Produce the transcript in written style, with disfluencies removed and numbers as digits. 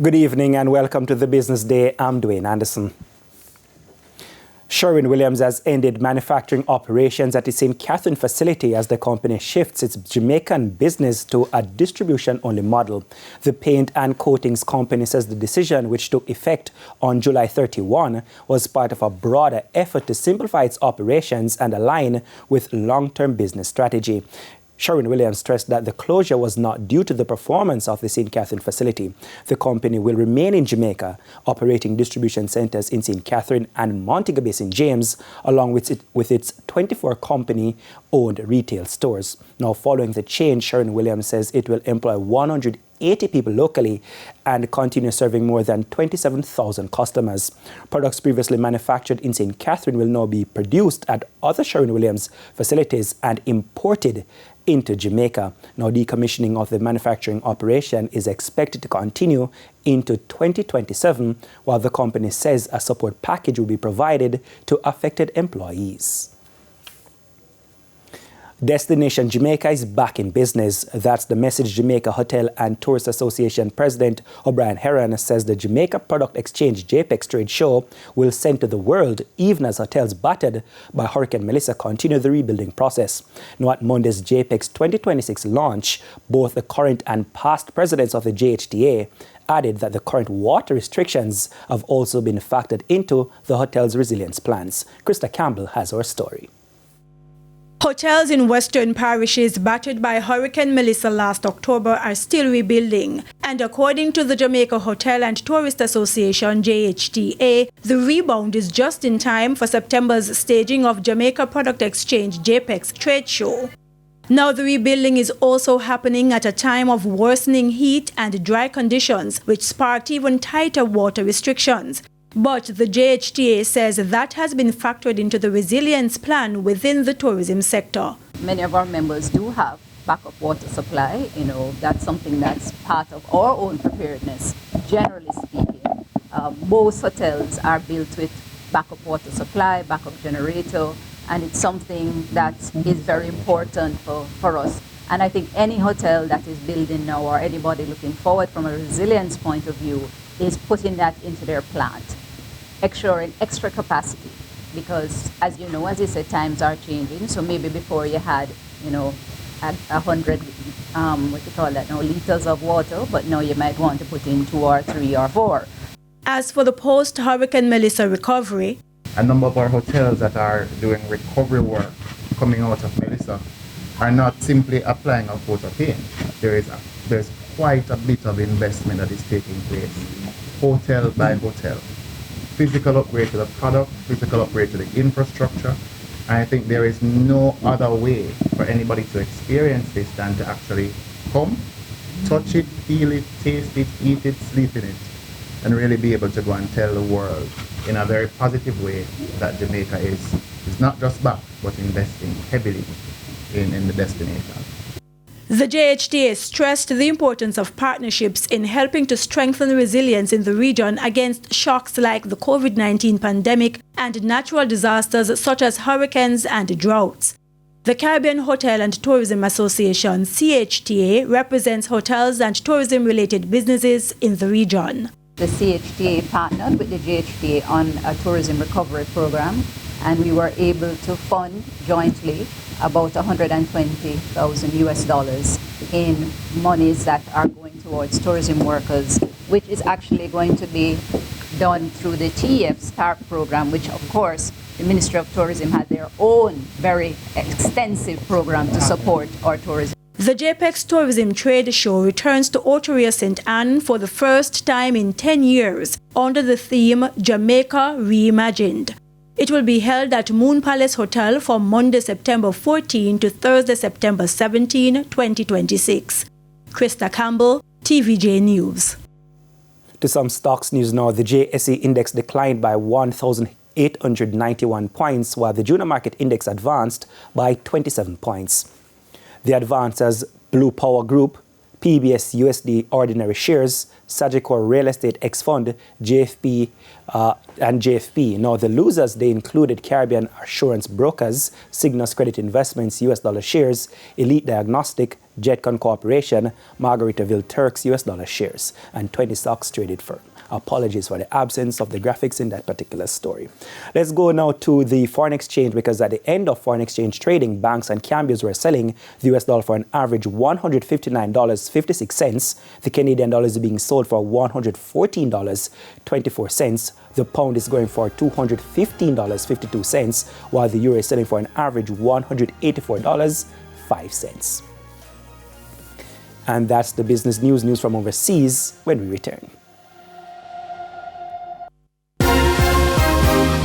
Good evening and welcome to the Business Day. I'm Dwayne Anderson. Sherwin-Williams has ended manufacturing operations at its St. Catherine facility as the company shifts its Jamaican business to a distribution-only model. The paint and coatings company says the decision, which took effect on July 31, was part of a broader effort to simplify its operations and align with long-term business strategy. Sherwin-Williams stressed that the closure was not due to the performance of the St. Catherine facility. The company will remain in Jamaica, operating distribution centers in St. Catherine and Montego Bay St. James, along with its 24 company-owned retail stores. Now, following the change, Sherwin-Williams says it will employ 180 people locally and continue serving more than 27,000 customers. Products previously manufactured in St. Catherine will now be produced at other Sherwin-Williams facilities and imported into Jamaica. Now, decommissioning of the manufacturing operation is expected to continue into 2027, while the company says a support package will be provided to affected employees. Destination Jamaica is back in business. That's the message Jamaica Hotel and Tourist Association President O'Brien Heron says the Jamaica Product Exchange JPEX trade show will send to the world, even as hotels battered by Hurricane Melissa continue the rebuilding process. Now, at Monday's JPEX 2026 launch, both the current and past presidents of the JHTA added that the current water restrictions have also been factored into the hotel's resilience plans. Krista Campbell has our story. Hotels in western parishes battered by Hurricane Melissa last October are still rebuilding. And according to the Jamaica Hotel and Tourist Association, JHTA, the rebound is just in time for September's staging of Jamaica Product Exchange JPEX trade show. Now, the rebuilding is also happening at a time of worsening heat and dry conditions, which sparked even tighter water restrictions. But the JHTA says that has been factored into the resilience plan within the tourism sector. Many of our members do have backup water supply. That's something that's part of our own preparedness, generally speaking. Most hotels are built with backup water supply, backup generator, and it's something that is very important for us. And I think any hotel that is building now or anybody looking forward from a resilience point of view is putting that into their plant, ensuring extra capacity, because as you said, times are changing. So maybe before you had 100 liters of water, but now you might want to put in 2 or 3 or 4. As for the post-Hurricane Melissa recovery, a number of our hotels that are doing recovery work coming out of Melissa are not simply applying a coat of paint. There's quite a bit of investment that is taking place, hotel by hotel. Physical upgrade to the product, physical upgrade to the infrastructure. And I think there is no other way for anybody to experience this than to actually come, touch it, feel it, taste it, eat it, sleep in it, and really be able to go and tell the world in a very positive way that Jamaica is not just back, but investing heavily in the destination. The JHTA stressed the importance of partnerships in helping to strengthen resilience in the region against shocks like the COVID-19 pandemic and natural disasters such as hurricanes and droughts. The Caribbean Hotel and Tourism Association, CHTA, represents hotels and tourism-related businesses in the region. The CHTA partnered with the JHTA on a tourism recovery program, and we were able to fund jointly about $120,000 in monies that are going towards tourism workers, which is actually going to be done through the TEF START program, which of course the Ministry of Tourism has their own very extensive program to support our tourism. The JPEX Tourism Trade Show returns to Oteria St. Anne for the first time in 10 years under the theme Jamaica Reimagined. It will be held at Moon Palace Hotel from Monday, September 14 to Thursday, September 17, 2026. Krista Campbell, TVJ News. To some stocks news now, the JSE index declined by 1,891 points, while the junior market index advanced by 27 points. The advancers Blue Power Group, PBS USD ordinary shares, Sagicor Real Estate X Fund, JFP, and JFP. Now, the losers, they included Caribbean Assurance Brokers, Cygnus Credit Investments, US dollar shares, Elite Diagnostic, Jetcon Corporation, Margaritaville Turks, US dollar shares, and 20 stocks traded firm. Apologies for the absence of the graphics in that particular story. Let's go now to the foreign exchange, because at the end of foreign exchange trading, banks and cambios were selling the US dollar for an average $159.56. The Canadian dollar is being sold for $114.24. The pound is going for $215.52, while the euro is selling for an average $184.05. And that's the business news from overseas when we return.